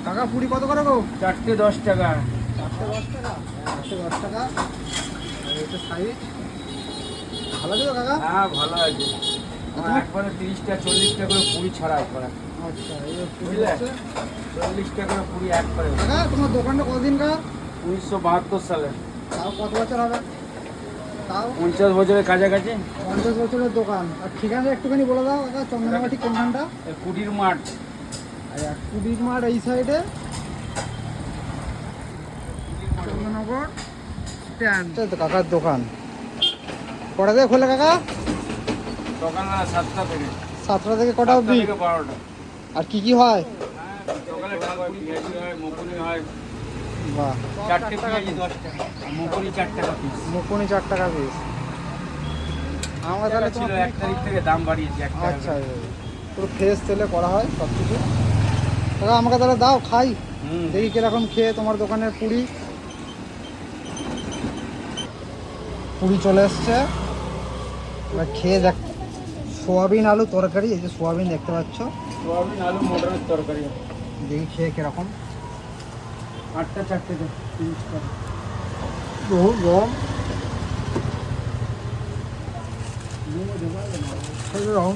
কাকা পুরি কত করে গো? 4টে 10 টাকা। 4টে 10 টাকা? 4টে 10 টাকা। এটা সাইজ ভালো আছে তো কাকা? হ্যাঁ ভালো আছে। একবারে 30টা 40টা করে পুরি ছাড়া একবারে। আচ্ছা এই পুরি বুঝলে? আছে 40টা করে পুরি একবারে। কাকা তোমার দোকানটা কতদিন কাকা? 1972 সালে। তাও কত বছর হবে? তাও 50 বছরের কাছাকাছি। 50 বছরের দোকান। আর ঠিকানা একটুখানি বলে দাও কাকা, চন্দনামাটি কোনখানটা? কুটির মাঠ। আচ্ছা কুটির মাঠ এই সাইডে, চন্দননগর স্ট্যান্ড। তো কাকার দোকান কটা থেকে খোলে কাকা? সকাল 7টা থেকে। 7টা থেকে কটা অবধি? 12টা। আর কি কি হয়? সকালে ডালপুরি পেঁয়াজি হয়, মুকুনি হয়। বাহ, 4টে পেঁয়াজি 10 টাকা। আর মুকুনি 4 টাকা পিস। মুকুনি 4 টাকা পিস। আমরা তাহলে ছিল তোমার 1 তারিখ থেকে দাম বাড়িয়েছে 1 টাকা। আচ্ছা পুরো ফ্রেশ তেলে করা হয় সব কিছু। কাকা আমাকে তাহলে দাও খাই, দেখি কিরকম খেয়ে তোমার দোকানের পুরি। পুরি চলে এসছে, এবার খেয়ে দেখ। সোয়াবিন আলু তরকারি, এই যে সোয়াবিন দেখতে পাচ্ছ, সোয়াবিন আলু মটরের তরকারি। দেখি খেয়ে কিরকম। 8টা 4টে 30 টাকা। বহু গরম রকম